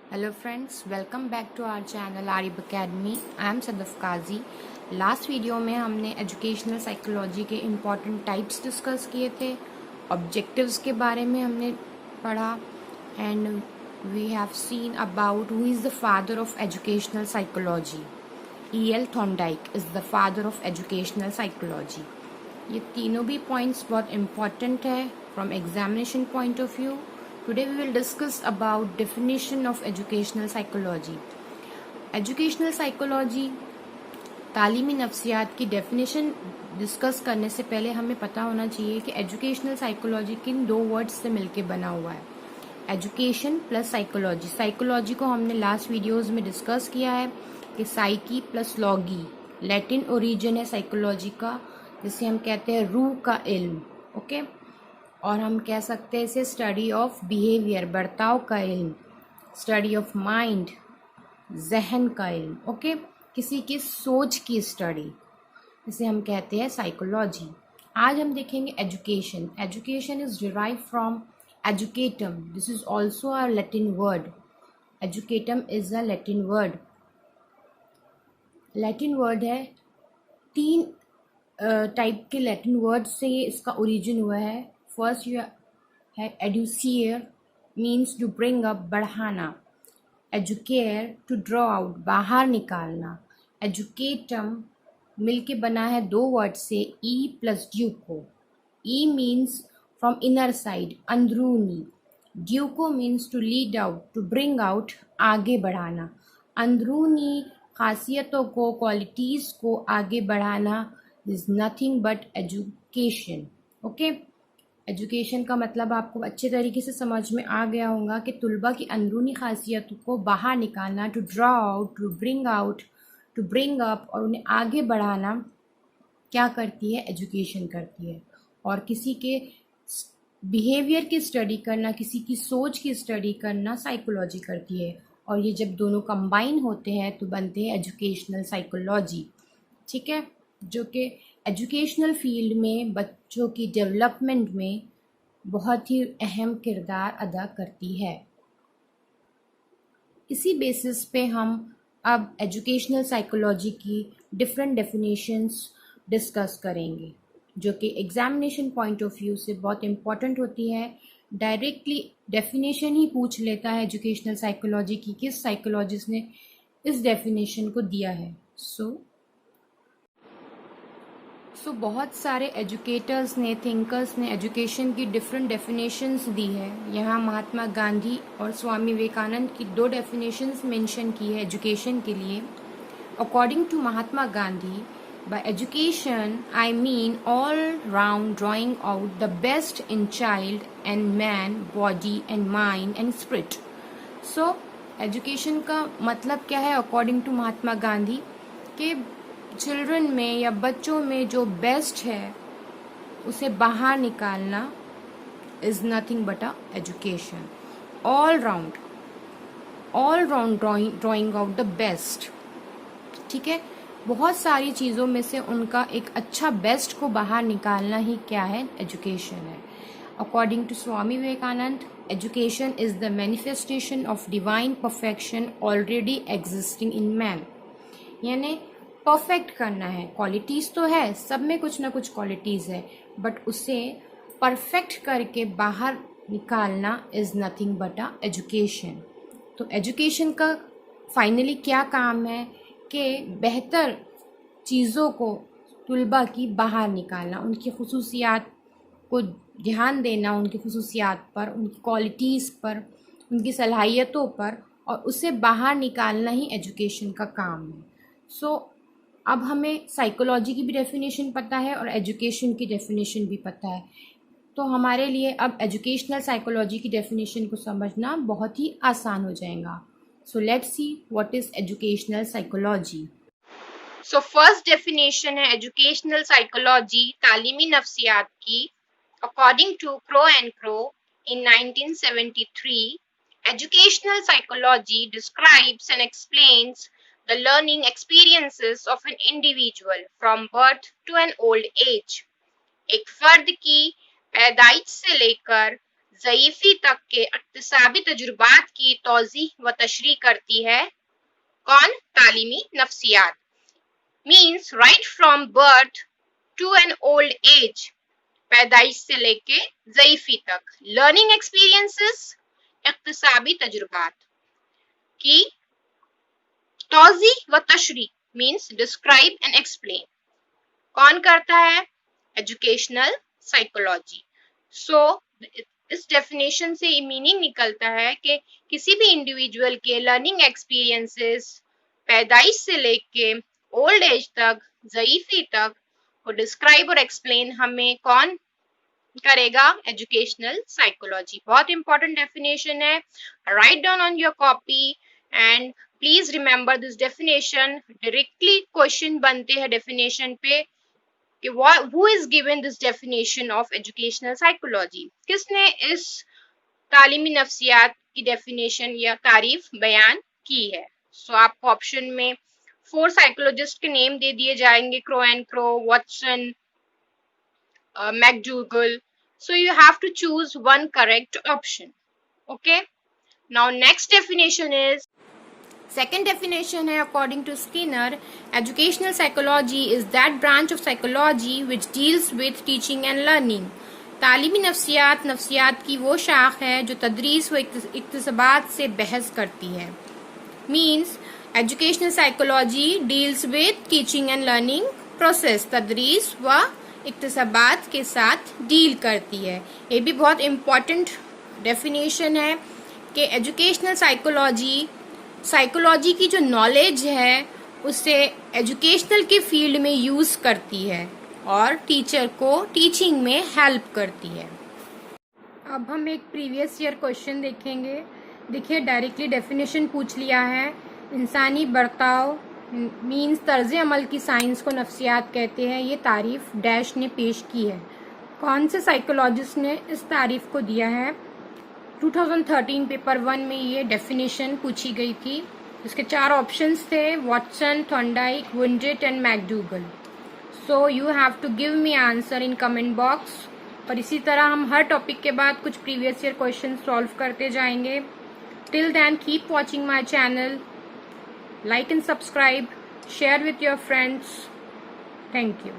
Hello friends, welcome back to our channel Arib Academy. I am Sadaf Kazi. Last video में हमने educational psychology के important types discuss किए थे, objectives के बारे में हमने पढ़ा and we have seen about who is the father of educational psychology. E.L. Thorndike is the father of educational psychology. ये तीनों भी पॉइंट्स बहुत इम्पॉर्टेंट है from examination point of view. Today we will discuss about definition of educational psychology. Educational psychology तालीमी नफ्सियात की definition discuss करने से पहले हमें पता होना चाहिए कि एजुकेशनल साइकोलॉजी किन दो वर्ड्स से मिलके बना हुआ है. Education plus psychology. साइकोलॉजी को हमने लास्ट वीडियोस में डिस्कस किया है कि साइकी प्लस लॉगी लैटिन ओरिजिन है साइकोलॉजी का, जिसे हम कहते हैं रूह का इल्म. ओके और हम कह सकते हैं इसे स्टडी ऑफ बिहेवियर, बर्ताव का इल्म, स्टडी ऑफ माइंड, जहन का इल्म. ओके किसी की सोच की स्टडी, इसे हम कहते हैं साइकोलॉजी. आज हम देखेंगे education. Education is derive from एजुकेटम. This is also a Latin word. एजुकेटम is a Latin word. Latin word है. तीन टाइप के लैटिन वर्ड से ये इसका ओरिजिन हुआ है. फर्स्ट यू है एडुसियर, मीन्स टू ब्रिंग अप, बढ़ाना. एजुकेयर, टू ड्रॉ आउट, बाहर निकालना. एजुकेटम मिलके बना है दो वर्ड से, ई प्लस ड्यूको. E means from inner side, अंदरूनी. ड्यूको means to lead out, to bring out, आगे बढ़ाना. अंदरूनी खासियतों को, क्वालिटीज़ को आगे बढ़ाना is nothing but education. Okay education का मतलब आपको अच्छे तरीके से समझ में आ गया होगा कि तुलबा की अंदरूनी खासियतों को बाहर निकालना, to draw out, to bring out, to bring up, और उन्हें आगे बढ़ाना क्या करती है, एजुकेशन करती है. और किसी के बिहेवियर की स्टडी करना, किसी की सोच की स्टडी करना साइकोलॉजी करती है. और ये जब दोनों कंबाइन होते हैं तो बनते हैं एजुकेशनल साइकोलॉजी. ठीक है, जो कि एजुकेशनल फील्ड में बच्चों की डेवलपमेंट में बहुत ही अहम किरदार अदा करती है. इसी बेसिस पे हम अब एजुकेशनल साइकोलॉजी की डिफरेंट डेफिनेशंस डिस्कस करेंगे, जो कि एग्जामिनेशन पॉइंट ऑफ व्यू से बहुत इम्पॉर्टेंट होती है. डायरेक्टली डेफिनेशन ही पूछ लेता है एजुकेशनल साइकोलॉजी की, किस साइकोलॉजिस्ट ने इस डेफिनेशन को दिया है. सो बहुत सारे एजुकेटर्स ने, थिंकर्स ने एजुकेशन की डिफरेंट डेफिनेशंस दी है. यहाँ महात्मा गांधी और स्वामी विवेकानंद की दो डेफिनेशंस मेंशन की है एजुकेशन के लिए. According to Mahatma Gandhi, by education I mean all round drawing out the best in child and man, body and mind and spirit. So education का मतलब क्या है अकॉर्डिंग टू महात्मा गांधी, कि चिल्ड्रन में या बच्चों में जो बेस्ट है उसे बाहर निकालना is nothing but a education. All round drawing out the best. ठीक है, बहुत सारी चीज़ों में से उनका एक अच्छा बेस्ट को बाहर निकालना ही क्या है, एजुकेशन है. According to Swami Vivekananda, education is the manifestation of divine perfection already existing in man. यानी परफेक्ट करना है. क्वालिटीज़ तो है, सब में कुछ ना कुछ क्वालिटीज़ है, बट उसे परफेक्ट करके बाहर निकालना is nothing but a education. तो एजुकेशन का फाइनली क्या काम है कि बेहतर चीज़ों को तुलबा की बाहर निकालना, उनकी खुसूसियात को ध्यान देना, उनकी खुसूसियात पर, उनकी क्वालिटीज़ पर, उनकी सलाहियतों पर, और उसे बाहर निकालना ही एजुकेशन का काम है. सो अब हमें साइकोलॉजी की भी डेफिनेशन पता है और एजुकेशन की डेफिनेशन भी पता है, तो हमारे लिए अब एजुकेशनल साइकोलॉजी की डेफिनेशन को समझना बहुत ही आसान हो जाएगा. So let's see what is educational psychology. So first definition है एजुकेशनल साइकोलॉजी तालीमी नफ्सियात की. According to Crow and Crow in 1973, educational psychology describes and explains the learning experiences of an individual from birth to an old age. एक फर्द की पैदाइश से लेकर ज़ईफ़ी तक के इक्तिसाबी तजुर्बात की तौज़ीह व तशरीह करती है। कौन? तालीमी नफ्सियात। Means right from birth to an old age, पैदाइश से लेके ज़ईफ़ी तक लर्निंग एक्सपीरियंसेस, इक्तिसाबी तजुर्बात की तौज़ीह व तशरीह मीन्स डिस्क्राइब एंड एक्सप्लेन। कौन करता है? Educational psychology. सो इस डेफिनेशन से मीनिंग निकलता है कि किसी भी इंडिविजुअल के लर्निंग एक्सपीरियंसेस पैदाइश से लेके ओल्ड एज तक, ज़ईफ़ी तक, वो डिस्क्राइब और एक्सप्लेन हमें कौन करेगा? Educational psychology. बहुत इंपॉर्टेंट डेफिनेशन है, write down on your copy and please remember this definition. Directly question बनते हैं डेफिनेशन पे कि who is given this definition of educational psychology, किसने इस तालीमी नफ्सियात की डेफिनेशन या तारीफ बयान की है। सो आपको ऑप्शन में 4 साइकोलॉजिस्ट के नेम दे दिए जाएंगे, crow and crow, Watson, McDougall. So you have to choose one correct option. Okay. Now next definition is, second definition है according to Skinner, educational psychology is that branch of psychology which deals with teaching and learning. तालीमी नफ्सियात नफ्सियात की वो शाख है जो तदरीस व इक्तिसाबात से बहस करती है। Means educational psychology deals with teaching and learning process, तदरीस व इक्तिसाबात के साथ डील करती है। ये भी बहुत इम्पॉर्टेंट डेफिनेशन है कि एजुकेशनल साइकोलॉजी की जो नॉलेज है उसे एजुकेशनल के फील्ड में यूज करती है और टीचर को टीचिंग में हेल्प करती है। अब हम एक प्रीवियस ईयर क्वेश्चन देखेंगे। देखिए, डायरेक्टली डेफिनेशन पूछ लिया है। इंसानी बर्ताव मीन्स तर्ज अमल की साइंस को नफ्सियात कहते हैं। ये तारीफ डैश ने पेश की है। कौन से साइकोलॉजिस्ट ने इस तारीफ को दिया है? 2013 पेपर 1 में ये डेफिनेशन पूछी गई थी। इसके 4 ऑप्शंस थे, वॉटसन, थॉर्नडाइक, विंड्रेट and McDougall. So you have to give me answer in comment box. और इसी तरह हम हर टॉपिक के बाद कुछ प्रीवियस ईयर क्वेश्चन सॉल्व करते जाएंगे। Till then keep watching my channel, like and subscribe, share with your friends. Thank you.